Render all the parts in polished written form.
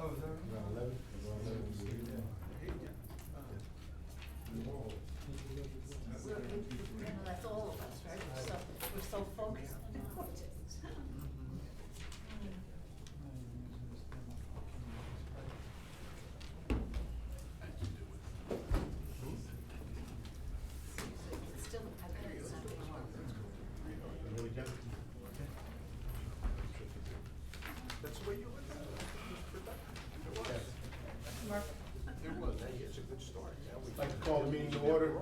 Oh, is that right? Around 11? Around 11. So, that's all of us, right? We're so focused on politics. It's still, I bet it's not gonna work. You ready, Kevin? That's the way you look at it. It was. Mark? It was. Hey, it's a good start. I'd like to call the meeting to order.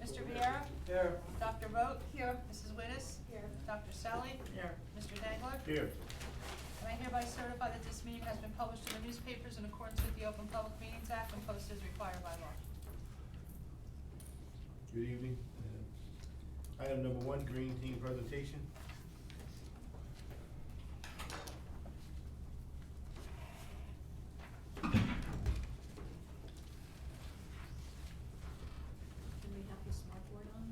Mr. Viera? Here. Dr. Vogt? Here. Mrs. Wittes? Here. Dr. Selly? Here. Mr. Dangler? Here. And I hereby certify that this meeting has been published in the newspapers in accordance with the Open Public Meetings Act and posted as required by law. Good evening. Item number 1, Green Team presentation. Can we have the smart board on?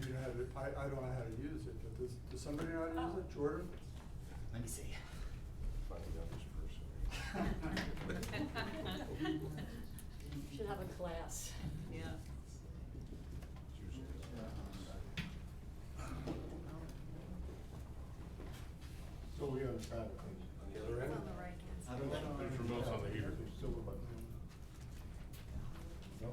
You know how to, I don't know how to use it, but does somebody know how to use it? Jordan? Let me see. Finding out this person. Should have a class. Yeah. It's usually- So we on the side of things. On the other end? On the right hand side. Other one? There's remotes on the heater. There's silver button. No?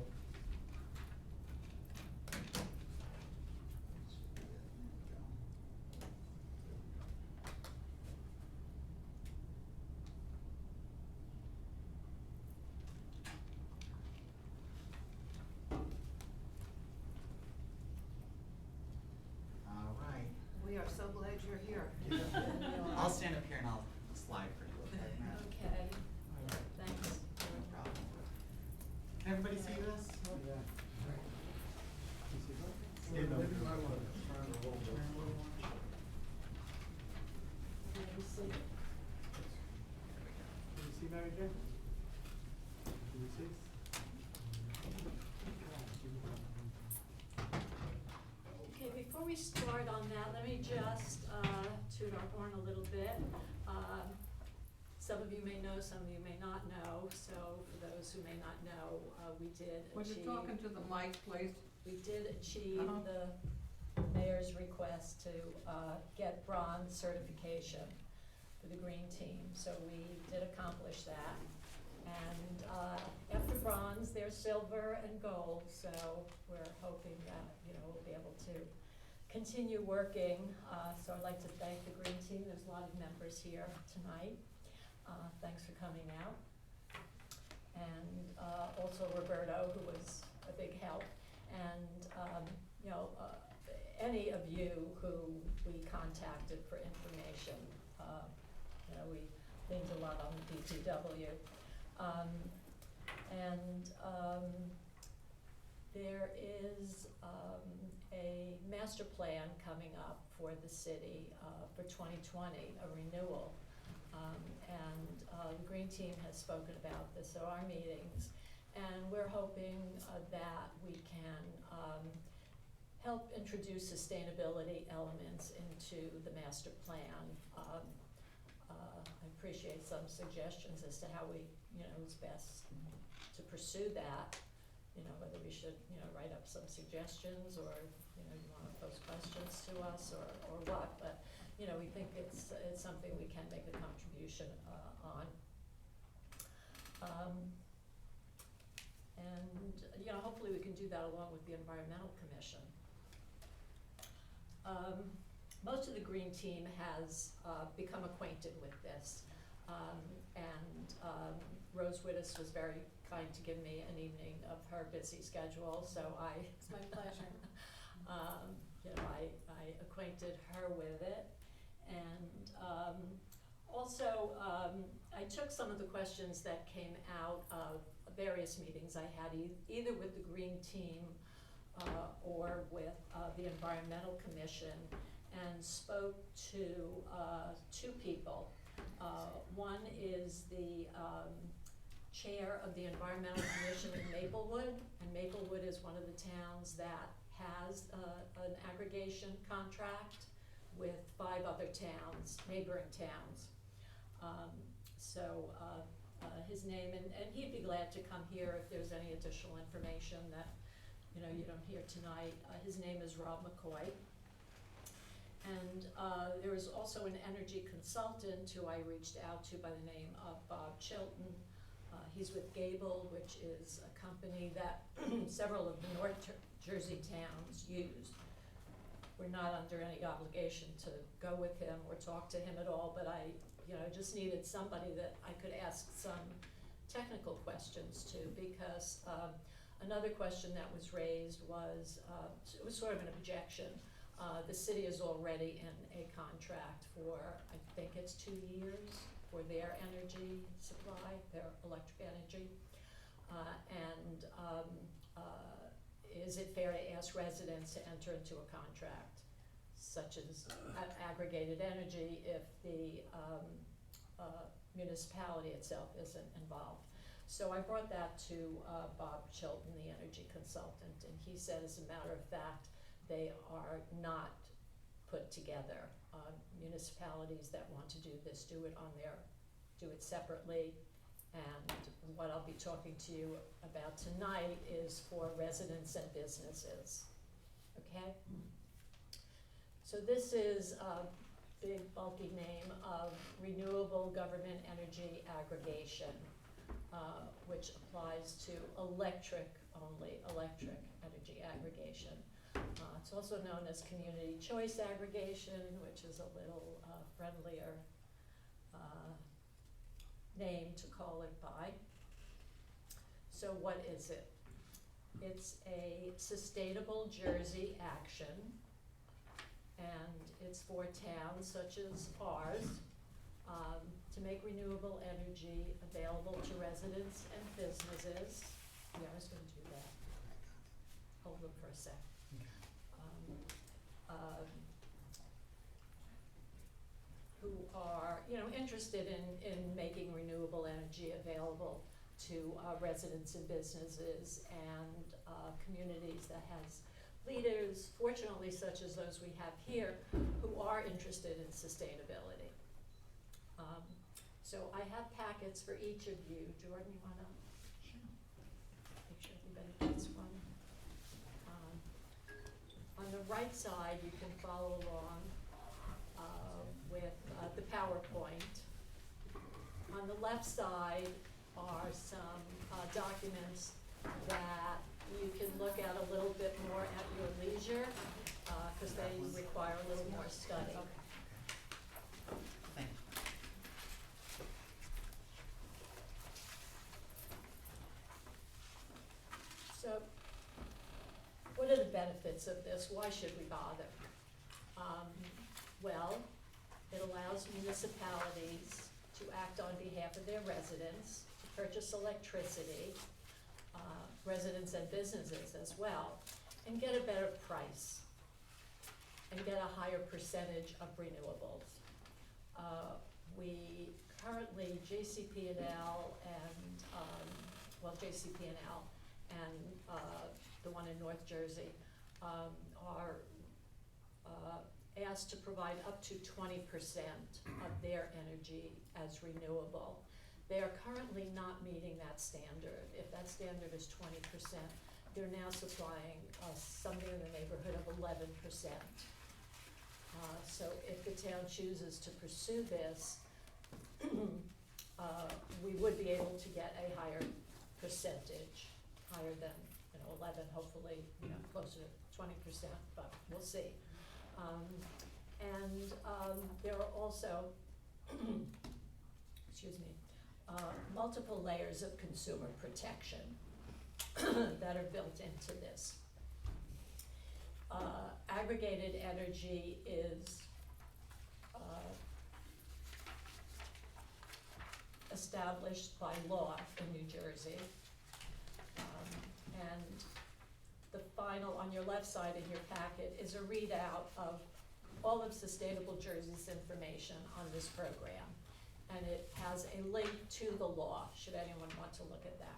All right. We are so glad you're here. I'll stand up here and I'll slide for you. Okay, thanks. No problem. Can everybody see this? Yeah, Maybe no. you might want to turn a little bit. Can you see? Can you see Mary Jo? Can you see? Okay, before we start on that, let me just toot our horn a little bit. Some of you may know, some of you may not know, so for those who may not know, we did When you're achieve. talking to the mic, please. We did achieve Uh-huh. the mayor's request to get bronze certification for the green team, so we did accomplish that. And after bronze, there's silver and gold, so we're hoping that, you know, we'll be able to continue working. So I'd like to thank the green team. There's a lot of members here tonight. Thanks for coming out. And also Roberto, who was a big help. And, you know, any of you who we contacted for information, you know, we leaned a lot on the DPW. There is a master plan coming up for the city for 2020, a renewal. The Green Team has spoken about this at our meetings, and we're hoping that we can help introduce sustainability elements into the master plan. I appreciate some suggestions as to how we, you know, is best to pursue that. You know, whether we should, you know, write up some suggestions, or, you know, you wanna pose questions to us, or what, but, you know, we think it's something we can make a contribution on. And, you know, hopefully we can do that along with the Environmental Commission. Most of the Green Team has become acquainted with this. Rose Wittes was very kind to give me an evening of her busy schedule, so It's my pleasure. you know, I acquainted her with it. And also, I took some of the questions that came out of various meetings I had, either with the Green Team or with the Environmental Commission, and spoke to two people. One is the chair of the Environmental Commission in Maplewood, and Maplewood is one of the towns that has an aggregation contract with 5 other towns, neighboring towns. His name, and he'd be glad to come here if there's any additional information that, you don't hear tonight. His name is Rob McCoy. And there is also an energy consultant who I reached out to by the name of Bob Chilton. He's with Gable, which is a company that several of the North Jersey towns use. We're not under any obligation to go with him or talk to him at all, but I just needed somebody that I could ask some technical questions to, because another question that was raised was, it was sort of an objection. The city is already in a contract for, I think it's 2 years, for their energy supply, their electric energy. Is it fair to ask residents to enter into a contract, such as aggregated energy, if the municipality itself isn't involved? So I brought that to Bob Chilton, the energy consultant, and he said, as a matter of fact, they are not put together. Municipalities that want to do this do it separately. And what I'll be talking to you about tonight is for residents and businesses, okay? So this is a big bulky name of Renewable Government Energy Aggregation, which applies to electric energy aggregation. It's also known as Community Choice Aggregation, which is a little friendlier name to call it by. So what is it? It's a Sustainable Jersey action, and it's for towns such as ours to make renewable energy available to residents and businesses. Yeah, I was going to do that. Hold them for a sec. Who are, interested in making renewable energy available to residents and businesses and communities that has leaders, fortunately such as those we have here, who are interested in sustainability. So I have packets for each of you. Jordan, you wanna make sure everybody gets one? On the right side, you can follow along with the PowerPoint. On the left side are some documents that you can look at a little bit more at your leisure, because they require a little more study. Thank you. So, what are the benefits of this? Why should we bother? Well, it allows municipalities to act on behalf of their residents, to purchase electricity, residents and businesses as well, and get a better price, and get a higher percentage of renewables. We currently, JCP&L and, JCP&L and the one in North Jersey are asked to provide up to 20% of their energy as renewable. They are currently not meeting that standard. If that standard is 20%, they're now supplying something in the neighborhood of 11%. So if the town chooses to pursue this, we would be able to get a higher percentage, higher than 11, hopefully closer to 20%, but we'll see. There are also, excuse me, multiple layers of consumer protection that are built into this. Aggregated energy is established by law in New Jersey. And the final, on your left side of your packet, is a readout of all of Sustainable Jersey's information on this program. And it has a link to the law, should anyone want to look at that.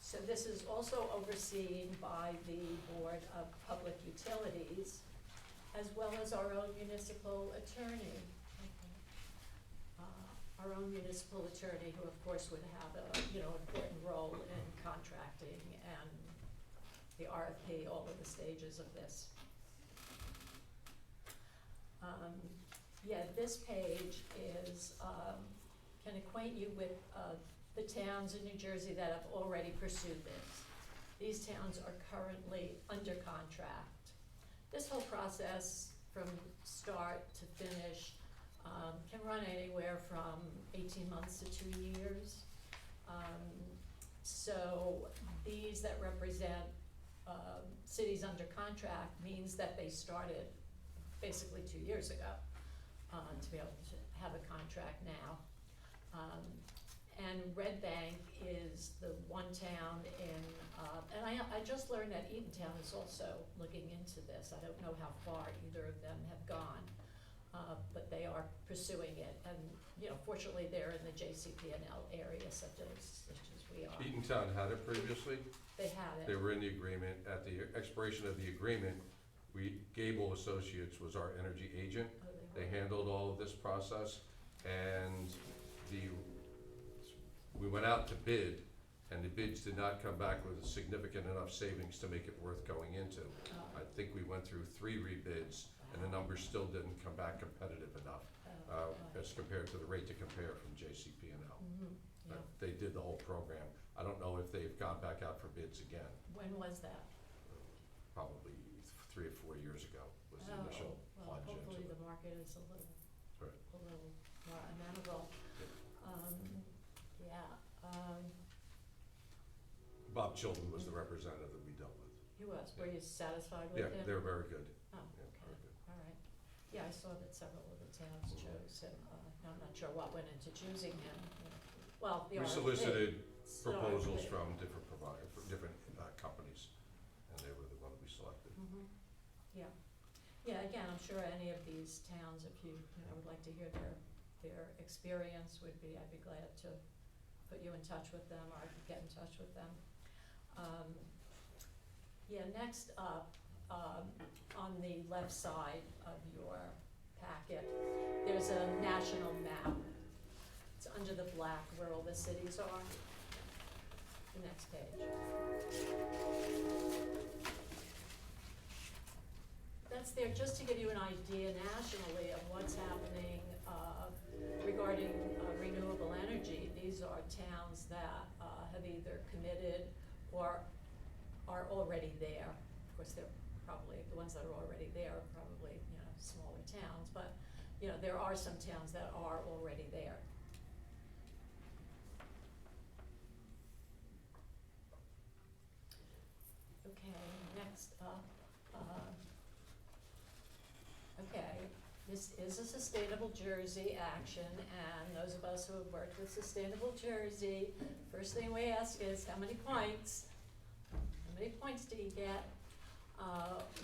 So this is also overseen by the Board of Public Utilities, as well as our own municipal attorney. Our own municipal attorney, who of course would have a, important role in contracting and the RFP, all of the stages of this. This page is, can acquaint you with, the towns in New Jersey that have already pursued this. These towns are currently under contract. This whole process, from start to finish, can run anywhere from 18 months to 2 years. So these that represent cities under contract means that they started basically 2 years ago to be able to have a contract now. And Red Bank is the one town in, and I just learned that Eatontown is also looking into this. I don't know how far either of them have gone, but they are pursuing it. And, fortunately, they're in the JCP&L area, such as we are. Eatontown had it previously. They had it. They were in the agreement. At the expiration of the agreement, Gable Associates was our energy agent. Oh, They were. handled all of this process, and we went out to bid, and the bids did not come back with a significant enough savings to make it worth going into. I think we went through 3 rebids, and the numbers still didn't come back competitive enough as compared to the rate to compare from JCP&L. Mm-hmm, yeah. They did the whole program. I don't know if they've gone back out for bids again. When was that? Probably 3 or 4 years ago was the initial Well, plunge into hopefully it. the market is a little Right. more amenable. Bob Chilton was the representative that we dealt with. He was, were you satisfied with Yeah, him? they're very good. Oh, Yeah, okay, very good. all right. Yeah, I saw that several of the towns chose him. I'm not sure what went into choosing him. Well, the We RFP. solicited It's the proposals RFP. from different different companies, and they were the one we selected. Mhm. Yeah. Yeah, again, I'm sure any of these towns, if you would like to hear their experience, I'd be glad to put you in touch with them, or I could get in touch with them. Next up, on the left side of your packet, there's a national map. It's under the black where all the cities are. The next page. That's there just to give you an idea nationally of what's happening regarding renewable energy. These are towns that have either committed or are already there. Of course, they're probably, the ones that are already there are probably, smaller towns, but, there are some towns that are already there. Okay, next up, this is a Sustainable Jersey action, and those of us who have worked with Sustainable Jersey, first thing we ask is, how many points? How many points do you get?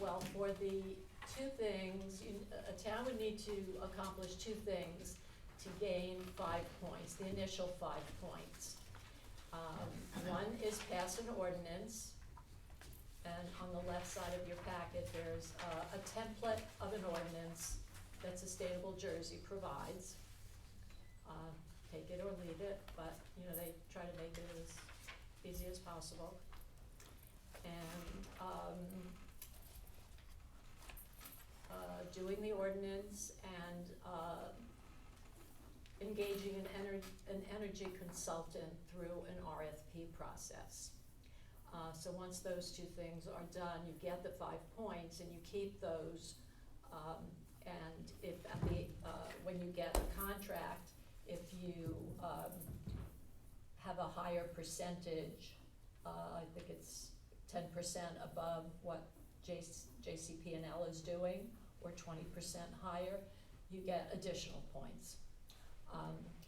Well, for the 2 things, a town would need to accomplish 2 things to gain 5 points, the initial 5 points. One is pass an ordinance, and on the left side of your packet, there's a template of an ordinance that Sustainable Jersey provides. Take it or leave it, but, they try to make it as easy as possible. And doing the ordinance and engaging an energy consultant through an RFP process. So once those 2 things are done, you get the 5 points and you keep those. And if at the when you get a contract, if you have a higher percentage, I think it's 10% above what JCP&L is doing, or 20% higher, you get additional points.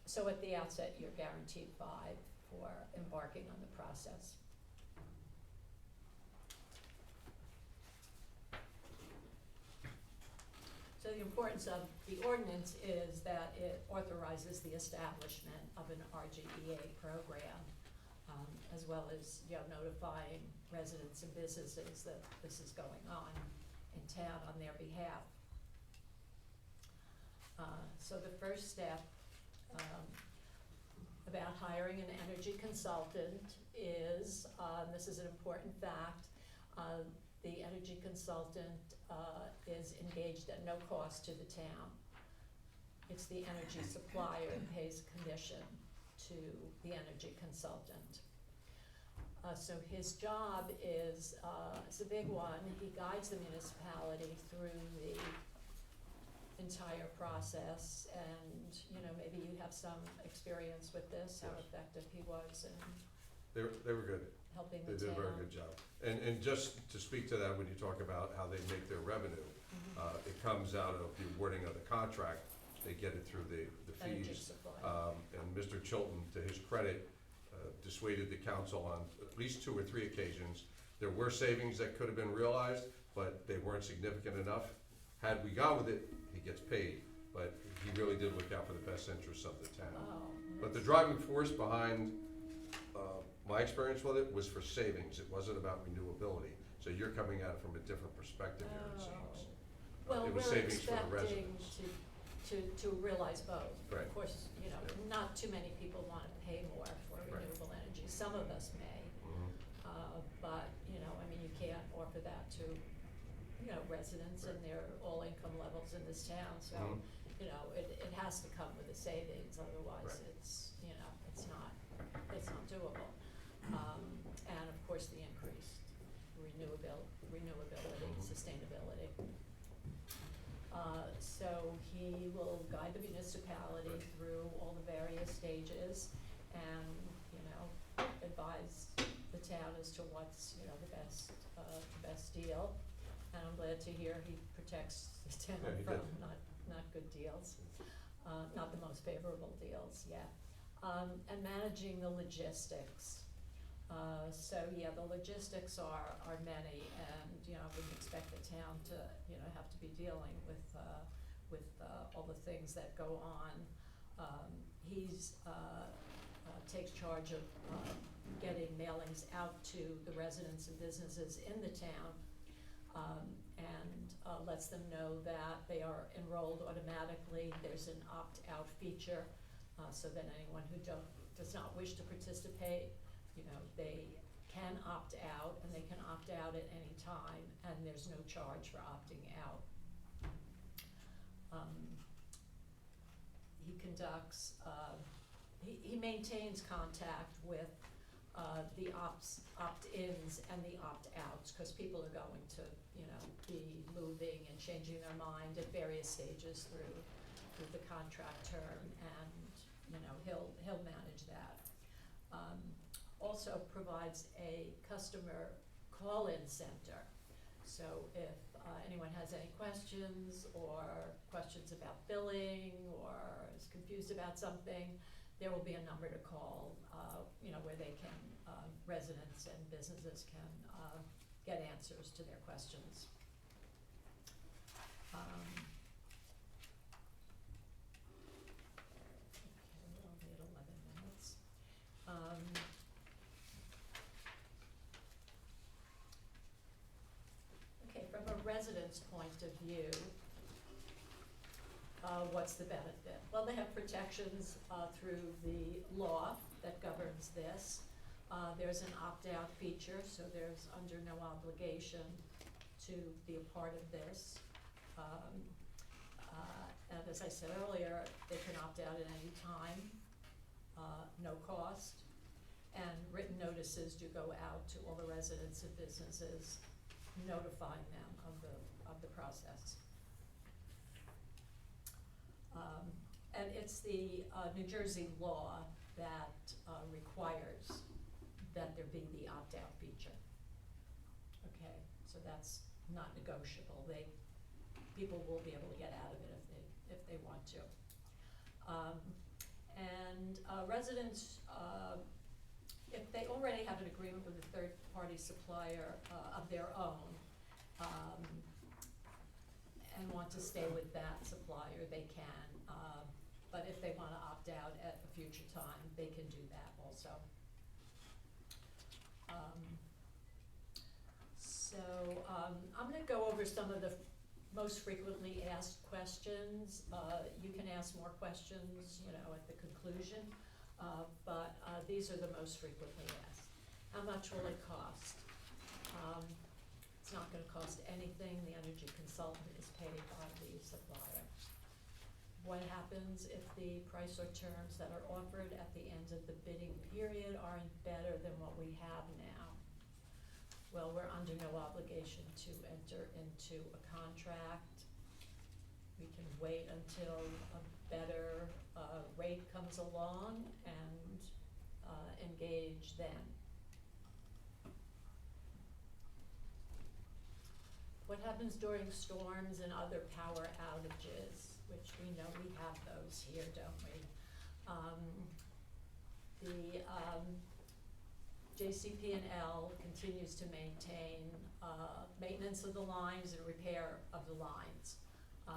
So at the outset, you're guaranteed 5 for embarking on the process. So the importance of the ordinance is that it authorizes the establishment of an RGEA program as well as, you know, notifying residents and businesses that this is going on in town on their behalf. So the first step, about hiring an energy consultant is, this is an important fact, the energy consultant is engaged at no cost to the town. It's the energy supplier who pays commission to the energy consultant. So his job is, it's a big one. He guides the municipality through the entire process, and, you know, maybe you have some experience with this, how Yes. effective he was in They were good. helping They the town. did a very good job. And just to speak to that, when you talk about how they make their revenue, Mhm. it comes out of the awarding of the contract, they get it through the Energy fees. supply. And Mr. Chilton, to his credit, dissuaded the council on at least 2 or 3 occasions. There were savings that could have been realized, but they weren't significant enough. Had we gone with it, he gets paid, but he really did look out for the best interests of the town. Oh, But the that's- driving force behind my experience with it was for savings. It wasn't about renewability. So you're coming at it from a different perspective here, it seems. Well, It was we're savings for the expecting residents. to realize both. Right. Of course, you know, Yeah. not too many people wanna pay more for Right. renewable energy, some of us may. Mhm. But, you know, I mean, you can't offer that to, you know, residents and their all income levels in this town, so, Mhm. you know, it has to come with a savings, otherwise Right. it's, you know, it's not doable. And of course, the increased renewability, Mhm. sustainability. So he will guide the municipality through all the various stages and, you know, advise the town as to what's, you know, the best deal. And I'm glad to hear he protects the town Yeah, he from did. not good deals, not the most favorable deals, yeah. And managing the logistics. So, yeah, the logistics are many, and, you know, we expect the town to, you know, have to be dealing with all the things that go on. He's, takes charge of, getting mailings out to the residents and businesses in the town, and, lets them know that they are enrolled automatically. There's an opt-out feature, so that anyone who does not wish to participate, you know, they can opt out, and they can opt out at any time, and there's no charge for opting out. He conducts, he maintains contact with, the opt-ins and the opt-outs, cause people are going to, you know, be moving and changing their mind at various stages through the contract term, and, you know, he'll manage that. Also provides a customer call-in center. So if anyone has any questions or questions about billing or is confused about something, there will be a number to call, you know, where they can, residents and businesses can get answers to their questions. Okay, we're only at 11 minutes. Okay, from a resident's point of view, what's the benefit? Well, they have protections through the law that governs this. There's an opt-out feature, so there's under no obligation to be a part of this. And as I said earlier, they can opt out at any time, no cost. And written notices do go out to all the residents and businesses, notifying them of the process. And it's the New Jersey law that requires that there be the opt-out feature. Okay, so that's not negotiable. People will be able to get out of it if they want to. And residents, if they already have an agreement with a third-party supplier of their own, and want to stay with that supplier, they can. But if they wanna opt out at a future time, they can do that also. I'm gonna go over some of the most frequently asked questions. You can ask more questions, you know, at the conclusion, but these are the most frequently asked. How much will it cost? It's not gonna cost anything. The energy consultant is paid by the supplier. What happens if the price or terms that are offered at the end of the bidding period aren't better than what we have now? Well, we're under no obligation to enter into a contract. We can wait until a better rate comes along and engage then. What happens during storms and other power outages, which we know we have those here, don't we? JCP&L continues to maintain maintenance of the lines and repair of the lines.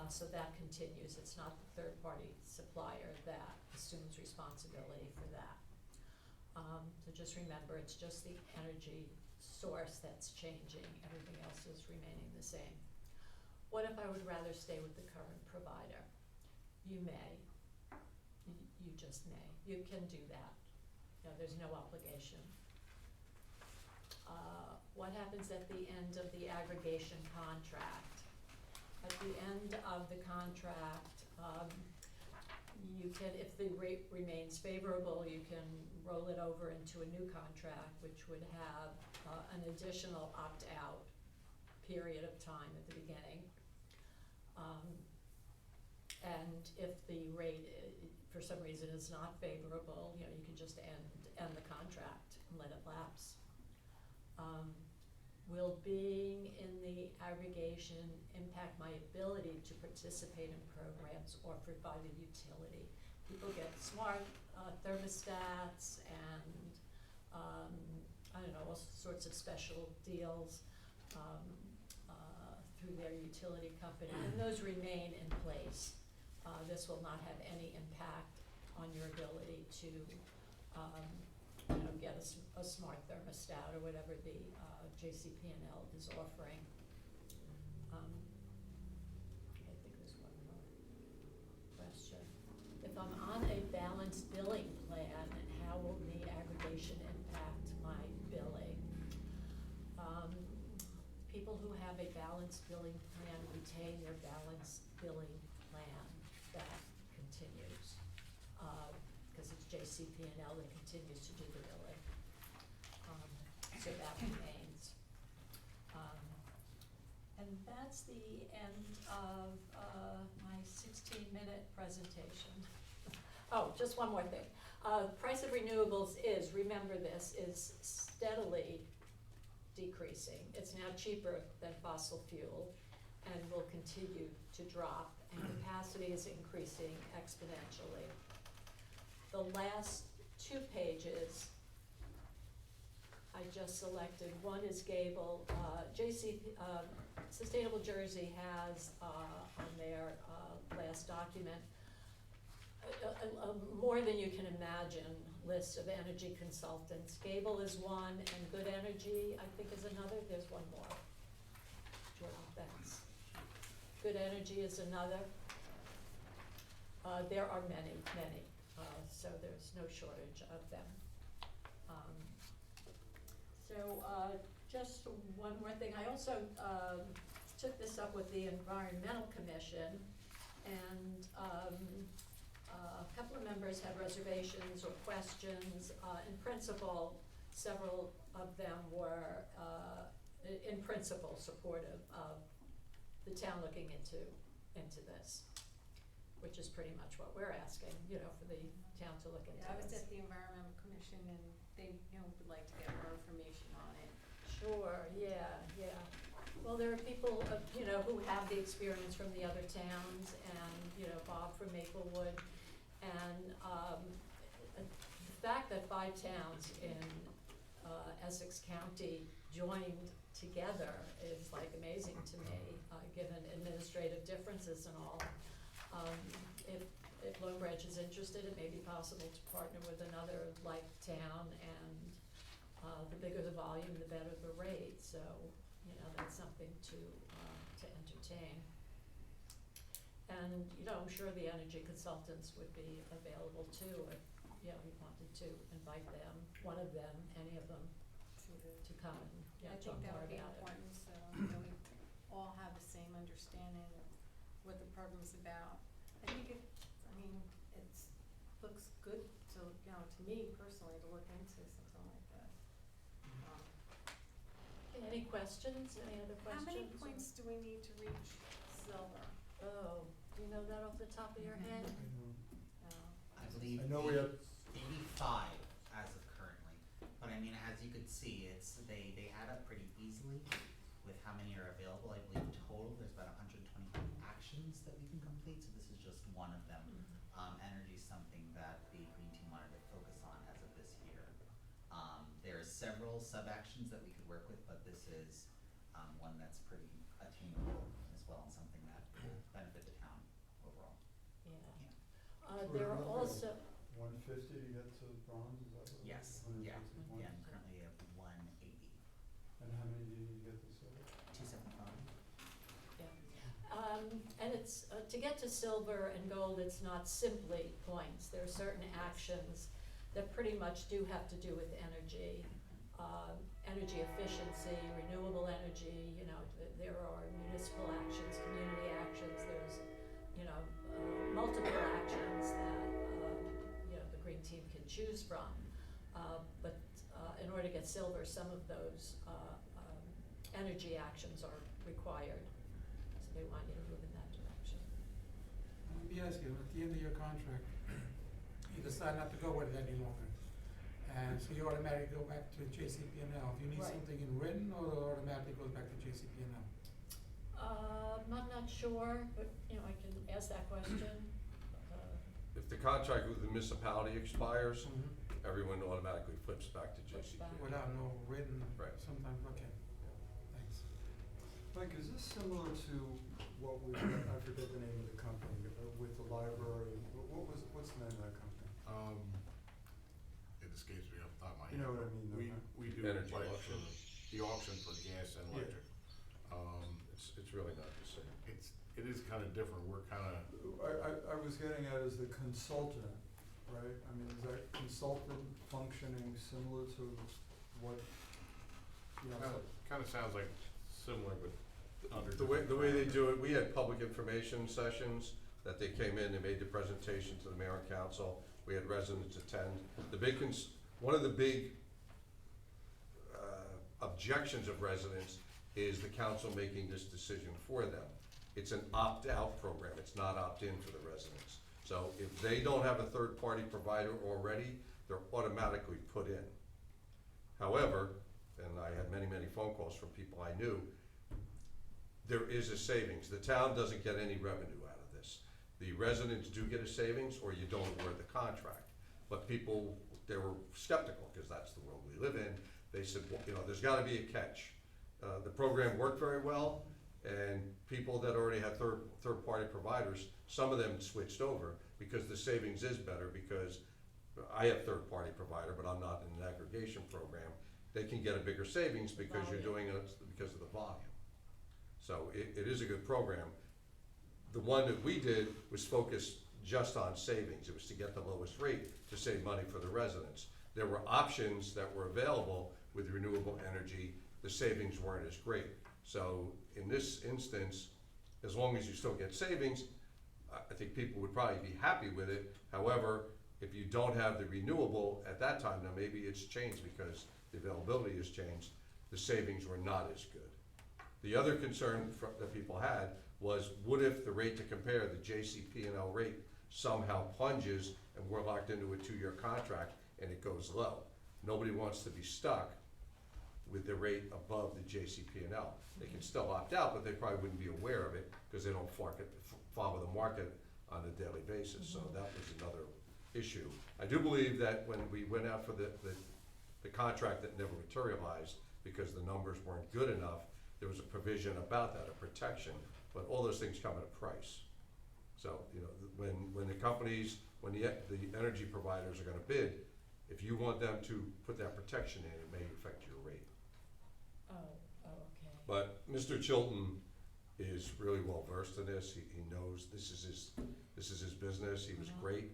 So that continues. It's not the third-party supplier that assumes responsibility for that. So just remember, it's just the energy source that's changing. Everything else is remaining the same. What if I would rather stay with the current provider? You may. You just may. You can do that. No, there's no obligation. What happens at the end of the aggregation contract? At the end of the contract, you can, if the rate remains favorable, you can roll it over into a new contract, which would have an additional opt-out period of time at the beginning. And if the rate, for some reason, is not favorable, you know, you can just end the contract and let it lapse. Will being in the aggregation impact my ability to participate in programs offered by the utility? People get smart thermostats and I don't know, all sorts of special deals through their utility company, and those remain in place. This will not have any impact on your ability to you know, get a smart thermostat or whatever the JCP&L is offering. I think there's one more question. If I'm on a balanced billing plan, how will the aggregation impact my billing? People who have a balanced billing plan retain their balanced billing plan. That continues, because it's JCP&L that continues to do the billing. So that remains. And that's the end of my 16-minute presentation. Oh, just one more thing. Price of renewables is, remember this, is steadily decreasing. It's now cheaper than fossil fuel and will continue to drop, and capacity is increasing exponentially. The last 2 pages I just selected. One is Gable. Sustainable Jersey has on their last document a more than you can imagine list of energy consultants. Gable is one, and Good Energy, I think, is another. There's one more. Jordan, thanks. Good Energy is another. There are many, so there's no shortage of them. Just one more thing. I also took this up with the Environmental Commission, and a couple of members had reservations or questions. In principle, several of them were, in principle, supportive of the town looking into this, which is pretty much what we're asking, you know, for the town to look into I was this. at the Environmental Commission and they, you know, would like to get more information on it. Sure, yeah. Well, there are people, you know, who have the experience from the other towns, and, you know, Bob from Maplewood, and the fact that 5 towns in Essex County joined together is like amazing to me, given administrative differences and all. If Lone Branch is interested, it may be possible to partner with another like town and The bigger the volume, the better the rate, so, you know, that's something to entertain. And, you know, I'm sure the energy consultants would be available too, if, you know, you wanted to invite them, one of them, any of them, to come and, you know, I talk think that more would be about it. important, so, you know, we all have the same understanding of what the program's about. I think looks good to, you know, to me personally, to look into something like that. Any questions, any other How many questions? points do we need to reach silver? Oh, do you know that off the top of your head? No. I believe I know we have, 85 as of currently, but I mean, as you could see, they add up pretty easily with how many are available. I believe total there's about 120 actions that we can complete, so this is just one of them. Energy is something that the Green Team wanted to focus on as of this year. There are several sub-actions that we could work with, but this is one that's pretty attainable as well, and something that will benefit the town overall. Yeah. Yeah. There are also, 150 to get to bronze, is that what it is? Yes, 150 yeah, points? yeah, currently we have 180, And how many do you need to get to silver? 275. and it's, to get to silver and gold, it's not simply points. There are certain actions that pretty much do have to do with energy, energy efficiency, renewable energy, you know, there are municipal actions, community actions, there's, you know, multiple actions that, you know, the Green Team can choose from. But in order to get silver, some of those energy actions are required. So they want you to move in that direction. Let me ask you, at the end of your contract, you decide not to go with it any longer. And so you automatically go back to JCP&L. Do you need Right. something in written, or it automatically goes back to JCP&L? I'm not sure, but, you know, I can ask that question. If the contract with the municipality expires, Mm-hmm. everyone automatically flips back to Flips JCP. back. Without no written, Right. sometimes, okay, thanks. Mike, is this similar to what we, I forget the name of the company, with the library, what's the name of that company? It escapes me off the top of my head. You know what I mean, though, right? We do Energy like auction. the auction for gas and Yeah. electric. It's really not the same. It is kinda different, we're kinda, I was getting at as the consultant, right? I mean, is that consultant functioning similar to what, you know, kinda sounds like similar, but under The way different they parameters. do it, we had public information sessions that they came in, they made the presentation to the mayor and council, we had residents attend. One of the big objections of residents is the council making this decision for them. It's an opt-out program, it's not opt-in for the residents. So if they don't have a third-party provider already, they're automatically put in. However, and I had many, many phone calls from people I knew, there is a savings. The town doesn't get any revenue out of this. The residents do get a savings, or you don't award the contract. But people, they were skeptical, because that's the world we live in. They said, well, you know, there's gotta be a catch. The program worked very well, and people that already had third-party providers, some of them switched over, because the savings is better, because I have third-party provider, but I'm not in an aggregation program. They can get a bigger savings because you're doing it because of the volume. So it is a good program. The one that we did was focused just on savings. It was to get the lowest rate to save money for the residents. There were options that were available with renewable energy. The savings weren't as great. So in this instance, as long as you still get savings, I think people would probably be happy with it. However, if you don't have the renewable at that time, now maybe it's changed because the availability has changed, the savings were not as good. The other concern that people had was, what if the rate to compare, the JCP&L rate, somehow plunges and we're locked into a 2-year contract and it goes low? Nobody wants to be stuck with the rate above the JCP&L. They can still opt out, but they probably wouldn't be aware of it because they don't follow the market on a daily basis. So that was another issue. I do believe that when we went out for the contract that never materialized because the numbers weren't good enough, there was a provision about that, a protection, but all those things come at a price. So, you know, when the companies, when the energy providers are gonna bid, If you want them to put that protection in, it may affect your rate. Oh, okay. But Mr. Chilton is really well versed in this. He knows this is his business. He was great.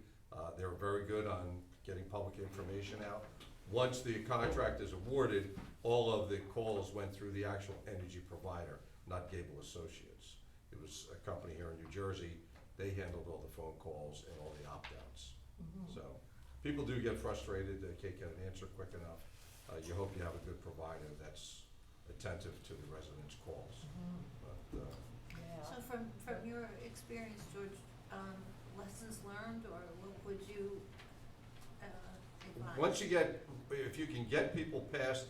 They were very good on getting public information out. Once the contract is awarded, all of the calls went through the actual energy provider, not Gable Associates. It was a company here in New Jersey. They handled all the phone calls and all the opt-outs. So people do get frustrated. They can't get an answer quick enough. You hope you have a good provider that's attentive to the residents' calls. But, Yeah. So from your experience, George, lessons learned, or what would you advise? once you get, if you can get people past,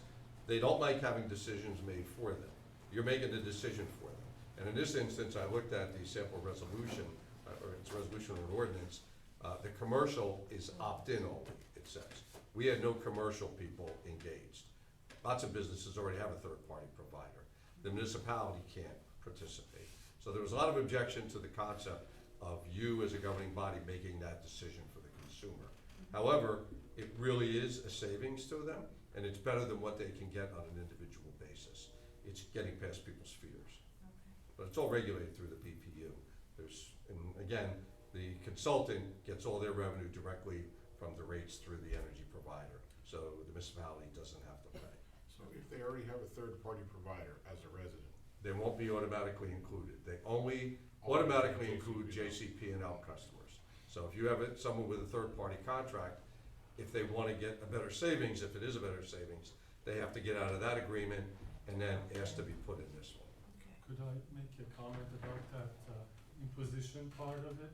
they don't like having decisions made for them. You're making the decision for them. And in this instance, I looked at the sample resolution, or its resolution or ordinance. The commercial is opt-in only, it says. We had no commercial people engaged. Lots of businesses already have a third-party provider. The municipality can't participate. So there was a lot of objection to the concept of you as a governing body making that decision for the consumer. However, it really is a savings to them, and it's better than what they can get on an individual basis. It's getting past people's fears. But it's all regulated through the BPU. And again, the consultant gets all their revenue directly from the rates through the energy provider. So the municipality doesn't have to pay. So if they already have a third-party provider as a resident, They won't be automatically included. They only automatically include JCP&L customers. So if you have someone with a third-party contract, if they want to get a better savings, if it is a better savings, they have to get out of that agreement and then ask to be put in this one. Could I make a comment about that imposition part of it?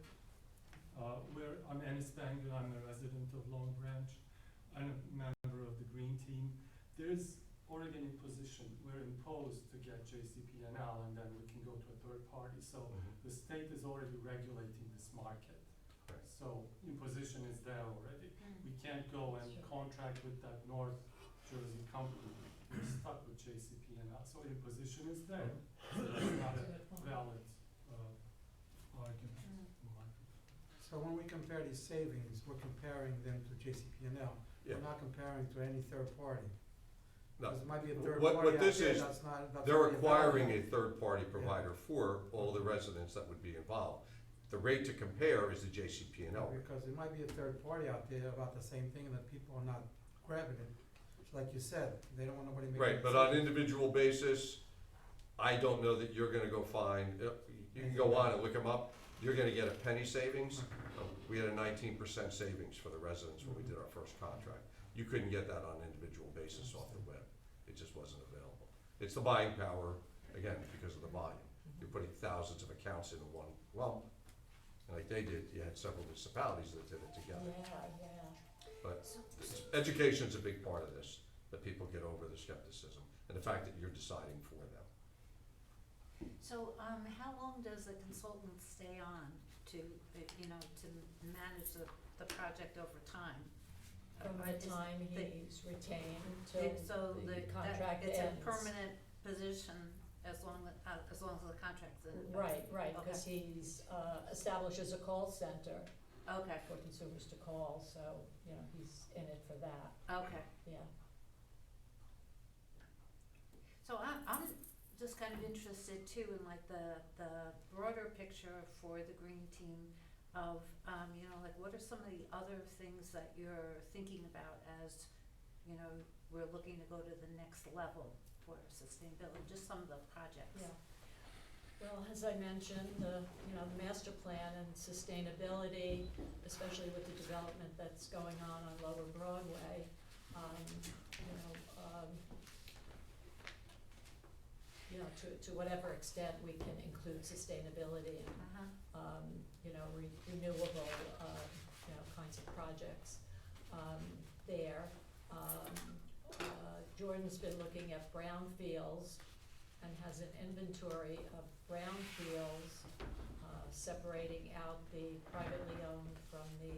I'm Ennis Spangler, I'm a resident of Long Branch. I'm a member of the Green Team. There's Oregon imposition. We're imposed to get JCP&L and then we can go to a third party. So the state is already regulating this market. Right. So imposition is there already. We can't go and contract with that North Jersey company. We're stuck with JCP&L. So imposition is there. So that's not a valid argument. in my opinion. So when we compare these savings, we're comparing them to JCP&L. Yeah. We're not comparing to any third party. No. Because it might be a third What party out this there is, that's not they're already requiring a available. third-party provider for all the residents that would be involved. The rate to compare is the JCP&L rate. Because it might be a third party out there about the same thing that people are not grabbing it. Like you said, they don't want nobody making. Right, but on an individual basis, I don't know that you're gonna go find, you can go on and look them up, you're gonna get a penny savings. We had a 19% savings for the residents when we did our first contract. You couldn't get that on an individual basis off the web. It just wasn't available. It's the buying power, again, because of the volume. You're putting thousands of accounts into one lump. And like they did, you had several municipalities that did it together. Yeah. But education's a big part of this, that people get over the skepticism and the fact that you're deciding for them. So, how long does a consultant stay on to, to manage the project over time? From the Is time the- he's retained So till the that contract it's ends. a permanent position as long as the contract's in. Right, Okay. because he's establishes a call center Okay, for consumers to call, so, he's in it for that, okay. yeah. So I'm just kind of interested too in like the broader picture for the Green Team of, like what are some of the other things that you're thinking about as, we're looking to go to the next level for sustainability, just some of the projects. Yeah. Well, as I mentioned, the master plan and sustainability, especially with the development that's going on Lower Broadway, to whatever extent we can include sustainability and, renewable, kinds of projects, there. Jordan's been looking at brownfields and has an inventory of brownfields, separating out the privately owned from the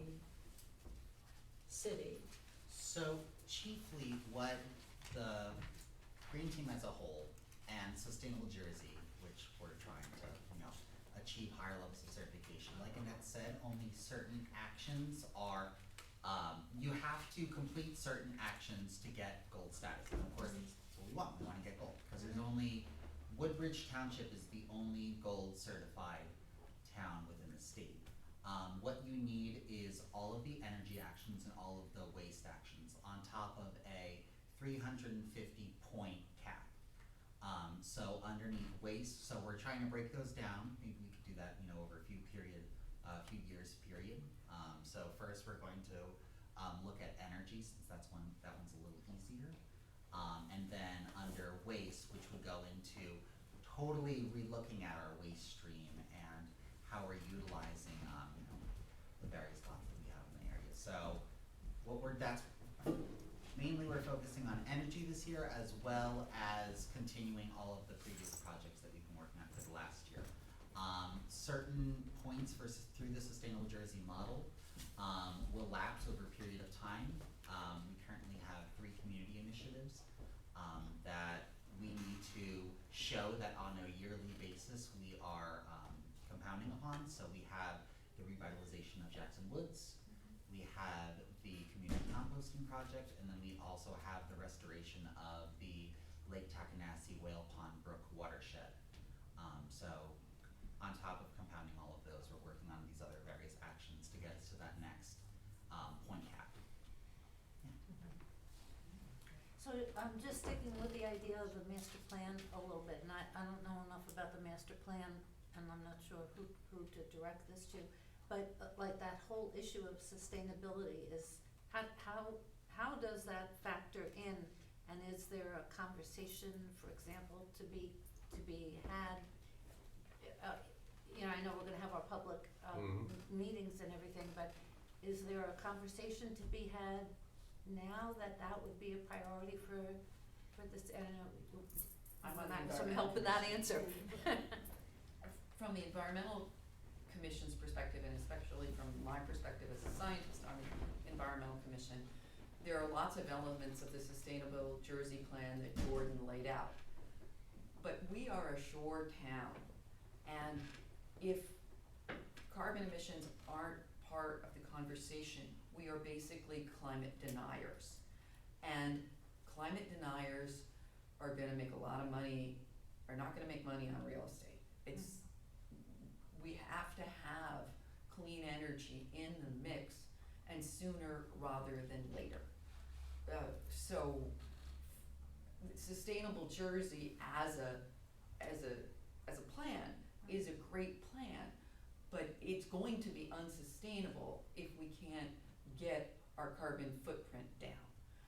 city. So chiefly what the Green Team as a whole and Sustainable Jersey, which we're trying to, achieve higher levels of certification. Like Annette said, only certain actions are you have to complete certain actions to get gold status, and of course, that's what we want, we wanna get gold, cause there's only, Woodbridge Township is the only gold certified town within the state. What you need is all of the energy actions and all of the waste actions on top of a 350 point cap. So underneath waste, so we're trying to break those down, maybe we could do that, you know, over a few years period. So first we're going to, look at energy, since that one's a little easier. And then under waste, which would go into totally relooking at our waste stream and how we're utilizing, you know, the various lots that we have in the area. So mainly we're focusing on energy this year, as well as continuing all of the previous projects that we've been working on for the last year. Certain points through the Sustainable Jersey model will lapse over a period of time. We currently have 3 community initiatives that we need to show that on a yearly basis we are compounding upon. So we have the revitalization of Jackson Woods, we have the community composting project, and then we also have the restoration of the Lake Tackanassie Whale Pond Brook watershed. So on top of compounding all of those, we're working on these other various actions to get us to that next point cap. So I'm just sticking with the idea of the master plan a little bit, and I don't know enough about the master plan, and I'm not sure who to direct this to, but like that whole issue of sustainability is, how does that factor in, and is there a conversation, for example, to be had? You know, I know we're gonna have our public meetings and everything, but is there a conversation to be had now that would be a priority for this? I don't know, I'm on the I'm some help with that answer. From the Environmental Commission's perspective, and especially from my perspective as a scientist on the Environmental Commission, there are lots of elements of the Sustainable Jersey Plan that Gordon laid out. But we are a shore town, and if carbon emissions aren't part of the conversation, we are basically climate deniers. And climate deniers are gonna make a lot of money, are not gonna make money on real estate. We have to have clean energy in the mix, and sooner rather than later. So Sustainable Jersey as a plan is a great plan, but it's going to be unsustainable if we can't get our carbon footprint down.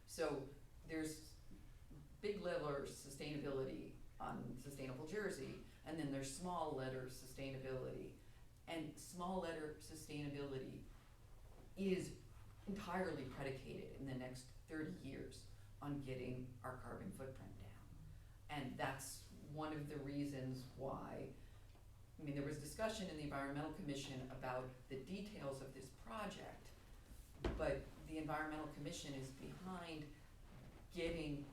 So there's big letter sustainability on Sustainable Jersey, and then there's small letter sustainability. And small letter sustainability is entirely predicated in the next 30 years on getting our carbon footprint down. And that's one of the reasons why, I mean, there was discussion in the Environmental Commission about the details of this project, but the Environmental Commission is behind getting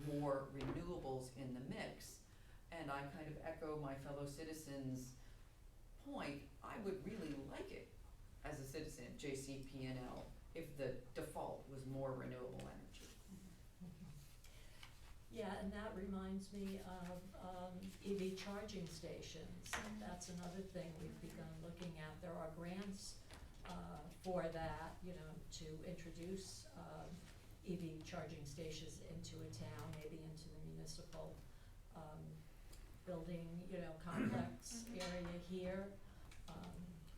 more renewables in the mix. And I kind of echo my fellow citizens' point, I would really like it as a citizen of JCP&L if the default was more renewable energy. Yeah, and that reminds me of EV charging stations. That's another thing we've begun looking at. There are grants for that, you know, to introduce EV charging stations into a town, maybe into the municipal building, you know, complex area here,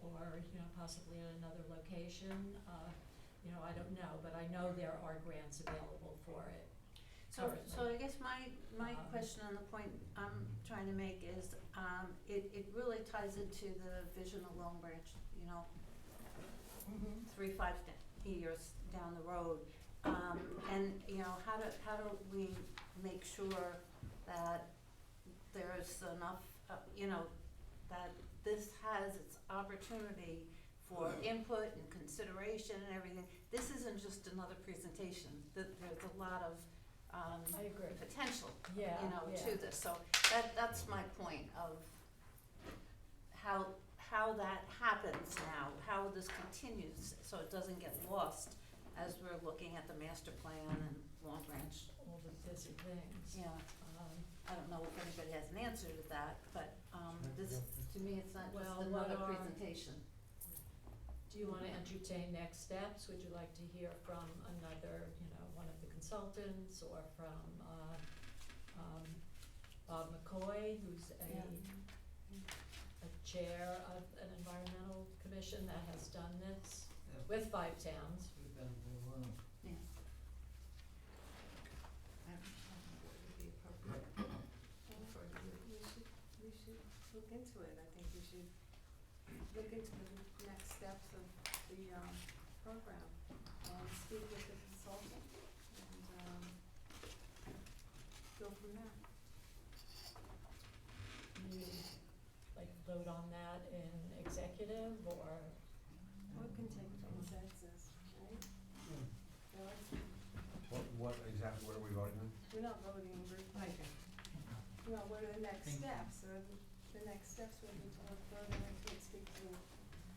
or, you know, possibly in another location. You know, I don't know, but I know there are grants available for it. So I guess my question on the point I'm trying to make is, it really ties into the vision of Long Branch, you know, 3-5 years down the road. And, you know, how do we make sure that there's enough, you know, that this has its opportunity for input and consideration and everything? This isn't just another presentation. There's a lot of I agree. potential, Yeah, you know, yeah. to this. So that's my point of how that happens now, how this continues, so it doesn't get lost as we're looking at the master plan and Long Branch. All the busy things. Yeah, I don't know if anybody has an answer to that, but, this, to me, it's not just Well, what another are- presentation. Do you wanna entertain next steps? Would you like to hear from another, one of the consultants, or from, Bob McCoy, who's Yeah. a chair of an environmental commission that has done this with 5 towns? Yeah. I don't know what would be appropriate for you. We should look into it. I think we should look into the next steps of the, program and speak with the consultant and, go from there. You, vote on that in executive, or? Or it can take consensus, right? Bill? What exactly, what are we voting on? We're not voting, well, what are the next steps? Or the next steps would be to look further into it, speak to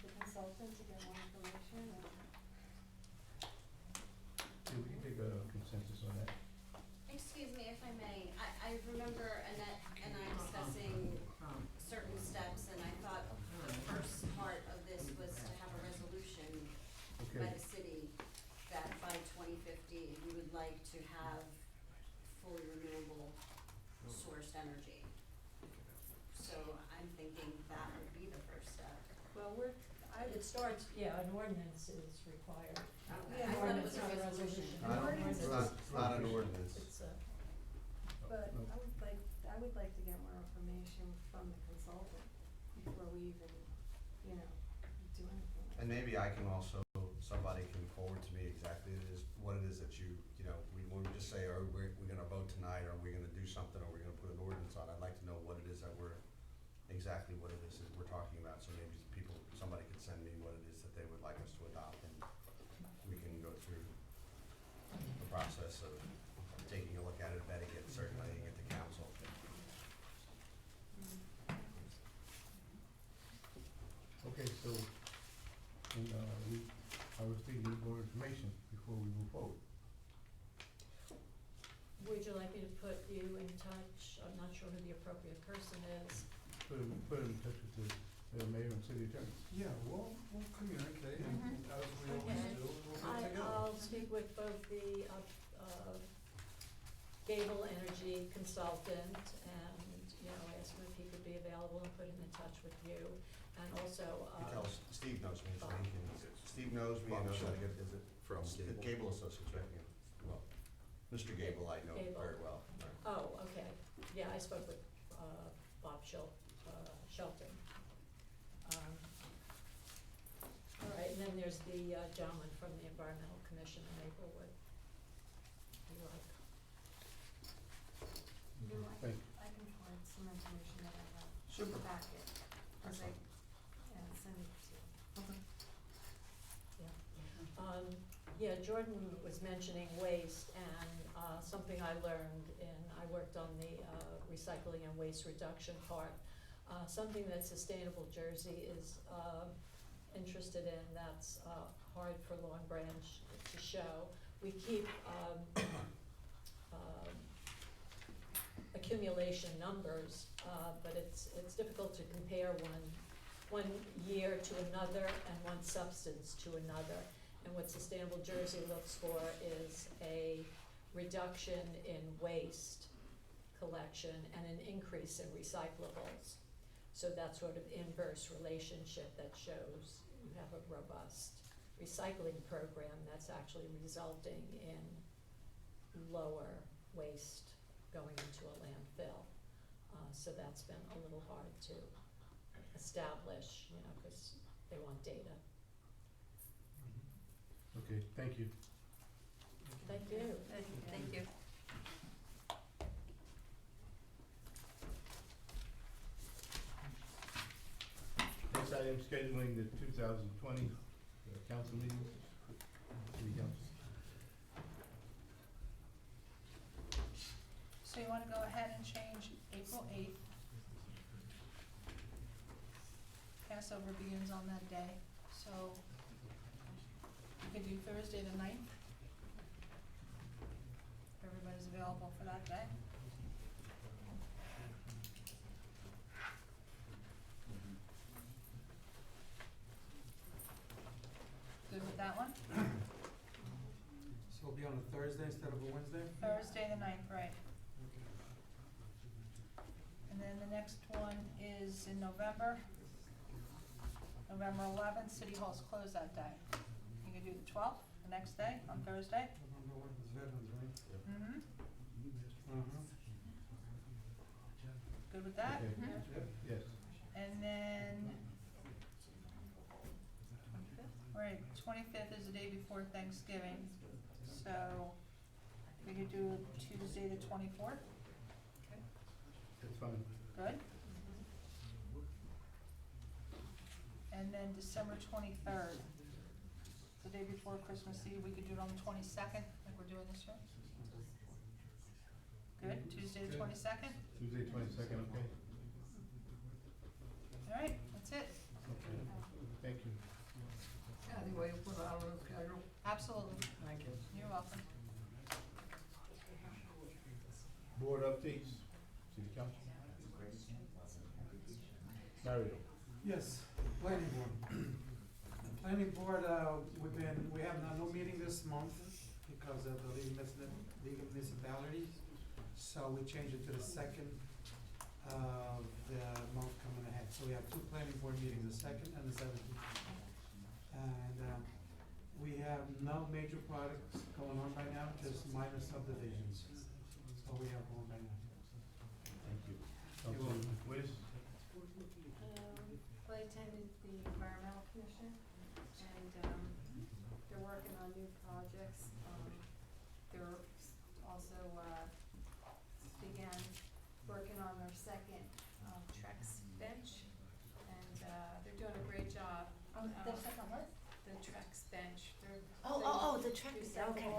the consultant to get more information and. Yeah, we can take a consensus on that. Excuse me if I may, I remember Annette and I discussing certain steps, and I thought the first part of this was to have a resolution by Okay, the city that by 2050, we would like to have fully renewable sourced energy. So I'm thinking that would be the first step. Well, It starts, an ordinance is required. Okay. An I thought it ordinance, was a not resolution. An ordinance is- ordinance. not an ordinance. It's but I would like to get more information from the consultant before we even, do anything. And maybe I can also, somebody can forward to me exactly what it is that when we just say, are we're gonna vote tonight, or are we gonna do something, or we're gonna put an ordinance on, I'd like to know what it is that exactly what it is that we're talking about, so maybe somebody could send me what it is that they would like us to adopt, and we can go through the process of taking a look at it, vetting it, circulating it to council. Okay, so, we obviously need more information before we move forward. Would you like me to put you in touch? I'm not sure who the appropriate person is. Put them in touch with the mayor and city attorney. Yeah, we'll communicate, and as we always Okay. do, we'll get together. I'll speak with both the, Gable Energy consultant, and, ask him if he could be available, and put him in touch with you, and also, You tell Steve knows me, so he can, Steve knows me and knows how to get, is it? From Gable. Gable Associates, right, yeah. Well, Mr. Gable I know Gable. very well, right. Oh, okay, yeah, I spoke with, Bob Shelton. All right, and then there's the, gentleman from the Environmental Commission in Maplewood. If you like. Thank you. I can find some information that I have in Super. the packet, Excellent. and send it to you. Jordan was mentioning waste, and something I learned I worked on the recycling and waste reduction part. Something that Sustainable Jersey is interested in, that's hard for Long Branch to show. We keep accumulation numbers, but it's difficult to compare one year to another and one substance to another. And what Sustainable Jersey looks for is a reduction in waste collection and an increase in recyclables. So that sort of inverse relationship that shows you have a robust recycling program that's actually resulting in lower waste going into a landfill. So that's been a little hard to establish, because they want data. Okay, thank you. Thank you. Thank you. Next item, scheduling the 2020 council meeting, city council. So you wanna go ahead and change April 8th. Passover begins on that day, so could do Thursday the 9th. If everybody's available for that day. Good with that one? So it'll be on a Thursday instead of a Wednesday? Thursday the 9th, right. And then the next one is in November. November 11th, City Hall's closed that day. You can do the 12th, the next day, on Thursday. November one is Veterans, right? Mm-hmm. Uh-huh. Good with that? Okay. Yep. Yes. And then, right, 25th is the day before Thanksgiving, so we could do Tuesday the 24th, That's fine. good? And then December 23rd, the day before Christmas Eve, we could do it on the 22nd, like we're doing this year. Good, Tuesday the Good. 22nd, Tuesday, 22nd, okay? all right, that's it, Okay. Thank you. Anyway, put it out on the schedule. absolutely, Thank you. you're welcome. Board updates, City Council. Mario. Yes, planning board. Planning board, we have no meeting this month because of the League of Municipalities. So we changed it to the second of the month coming ahead. So we have two planning board meetings, the second and the 17th. And, we have no major projects going on right now, just minor subdivisions. So we have going right now. Thank you. You're welcome. Wiz? I attended the environmental commission, and, they're working on new projects. They're also, began working on their second, Trex bench, and, they're doing a great job. Their second what? The Trex bench, they're. The Trex, okay,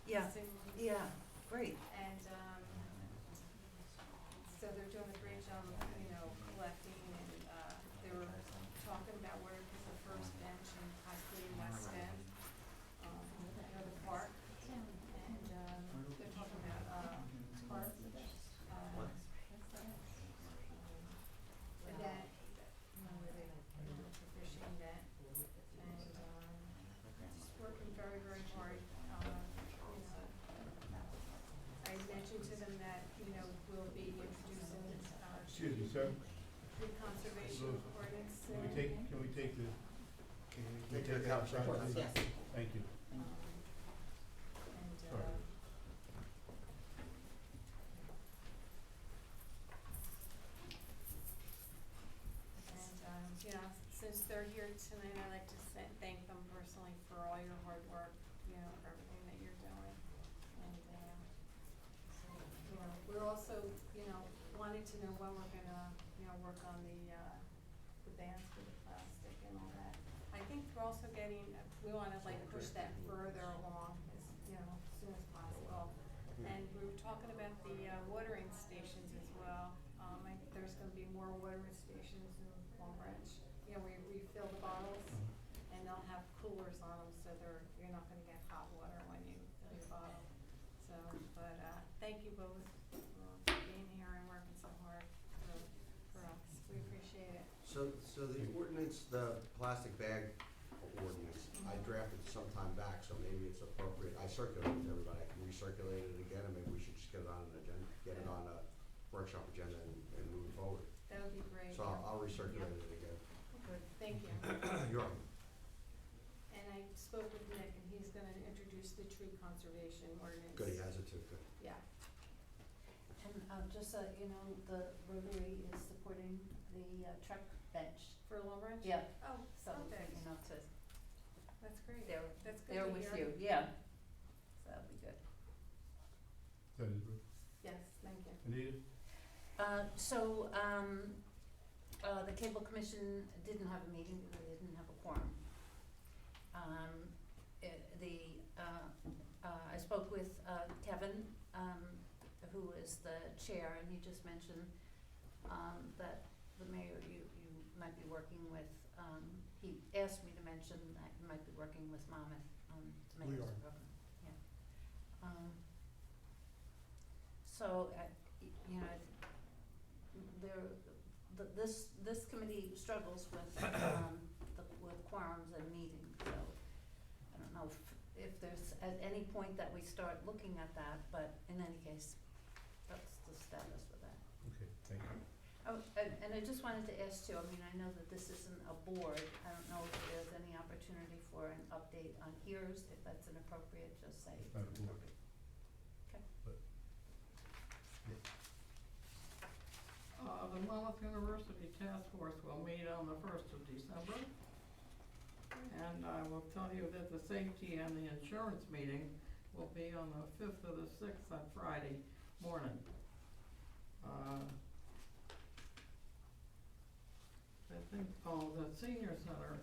yeah, yeah, great. And, so they're doing a great job of, collecting, and, they were talking about where to put the first bench in possibly in West End, the park. And, they're talking about, park, a net, where they, for fishing net, and, just working very, very hard. I mentioned to them that, we'll be introducing, Excuse me, sir. tree conservation ordinance Can we soon. take the? We take it outside, please? Yes. Thank you. And, Sorry. since they're here tonight, I'd like to thank them personally for all your hard work, for everything that you're doing. And, we're also, wanting to know when we're gonna, work on the bans for the plastic and all that. I think we're also getting, we wanna push that further along as, soon as possible. And we were talking about the watering stations as well. There's gonna be more watering stations in Long Branch. We refill the bottles and they'll have coolers on them, so you're not gonna get hot water when you fill your bottle. So, but, thank you both for being here and working so hard for us. We appreciate it. So the ordinance, the plastic bag ordinance, I drafted some time back, so maybe it's appropriate. I circulated it to everybody. I can recirculate it again, and maybe we should just get it on an agenda, get it on a workshop agenda and move it forward. That would be great. So I'll recirculate it again. Good, thank you. You're welcome. And I spoke with Nick, and he's gonna introduce the tree conservation ordinance. Good, he has it too, good. Yeah. And, just so you know, the Rotary is supporting the, truck bench. For Long Branch? Yeah. Oh, So, okay. That's great. That's good they're to with hear. you, yeah. So that'll be good. That is good. Yes, thank you. Anita? The Cable Commission didn't have a meeting because they didn't have a quorum. I spoke with, Kevin, who is the chair, and he just mentioned, that the mayor, you might be working with, he asked me to mention that you might be working with Monmouth the We mayor's are. program, yeah. So, you know, this committee struggles with, with quorums and meetings, so I don't know if there's at any point that we start looking at that, but in any case, that's the status with that. Okay, thank you. Oh, and I just wanted to ask too, I mean, I know that this isn't a board, I don't know if there's any opportunity for an update on HERS, if that's inappropriate, just say it's Not a board. inappropriate. Okay. But, yeah. The Monmouth University Task Force will meet on the 1st of December. And I will tell you that the safety and the insurance meeting will be on the 5th or the 6th on Friday morning. I think, the senior center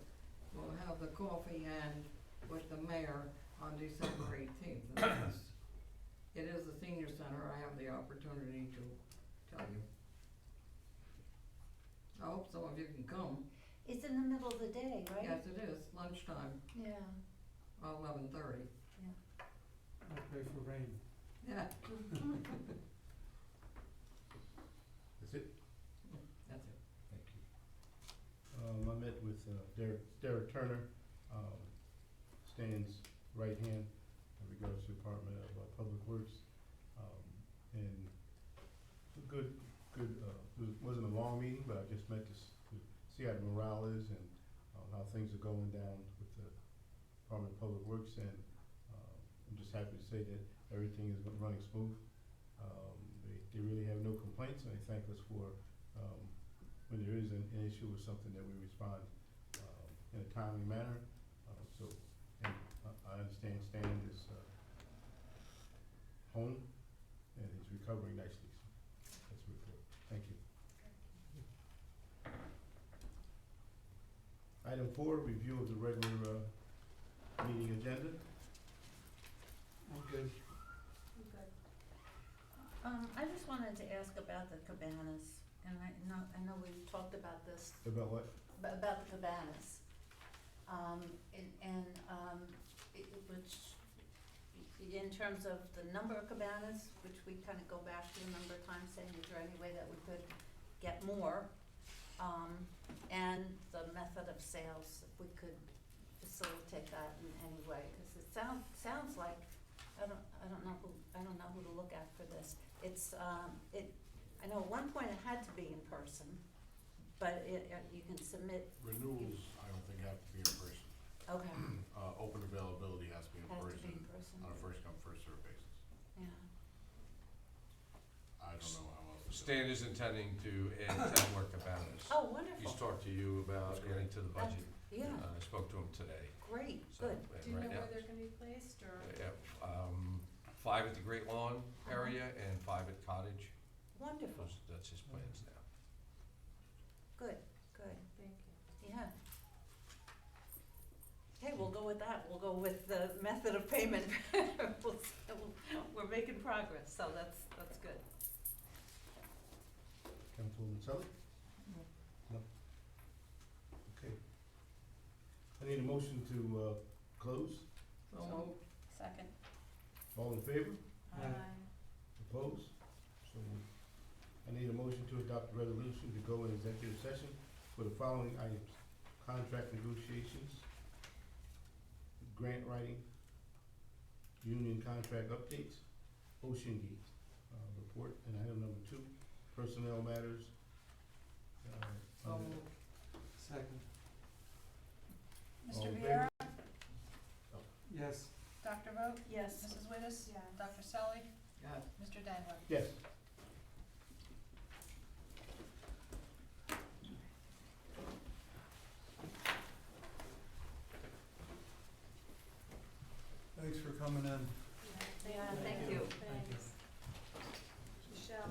will have the coffee and with the mayor on December 18th. And it is the senior center, I have the opportunity to tell you. I hope some of you can come. It's in the middle of the day, right? Yes, it is, lunchtime, Yeah, 11:30. yeah. I pray for rain. Yeah. That's it? That's it. Thank you. I met with Derek Turner, Stan's right hand in regards to Department of Public Works. And it wasn't a long meeting, but I just met to see how the morale is and how things are going down with the Department of Public Works. And I'm just happy to say that everything is running smooth. They really have no complaints, and they thank us for when there is an issue or something that we respond in a timely manner. And I understand Stan is home and he's recovering nicely. So that's a report. Thank you. Item 4, review of the regular meeting agenda. I'm good. I just wanted to ask about the cabanas, and I know we talked about this, About what? about the cabanas. Which, in terms of the number of cabanas, which we kind of go back to a number of times saying, is there any way that we could get more? And the method of sales, if we could facilitate that in any way, because it sounds like, I don't know who to look at for this. It's, I know at one point it had to be in person, but you can submit. Renewals, I don't think have to be in person. Okay. Open availability has to be in Has to person. be in person. On a first come, first served basis. Yeah. I don't know how else to do it. Stan is intending to add 10 more cabanas. Oh, wonderful. He's talked to you about That's great. adding to the budget. Yeah, I spoke to him today. great, So, good. and Do you know right now- where they're gonna be placed, or? Yeah, 5 at the Great Lawn area and 5 at Cottage. Wonderful, That's his plans now. good. Thank you. Yeah. Okay, we'll go with that. We'll go with the method of payment. We're making progress, so that's good. Councilwoman Sully? No? Okay. I need a motion to close. So moved. Second. All in favor? Aye. Opposed? So moved. I need a motion to adopt a resolution to go in executive session for the following items: contract negotiations, grant writing, union contract updates, Ocean Gate report, and item number 2, personnel matters. So moved. Second. All Mr. in Viera? Yes. Dr. Vogt? Yes. Mrs. Wittes? Yes. Dr. Selly? Yes. Mr. Dangler? Yes. Thanks for coming in. Yeah, thank you. Thanks. Michelle?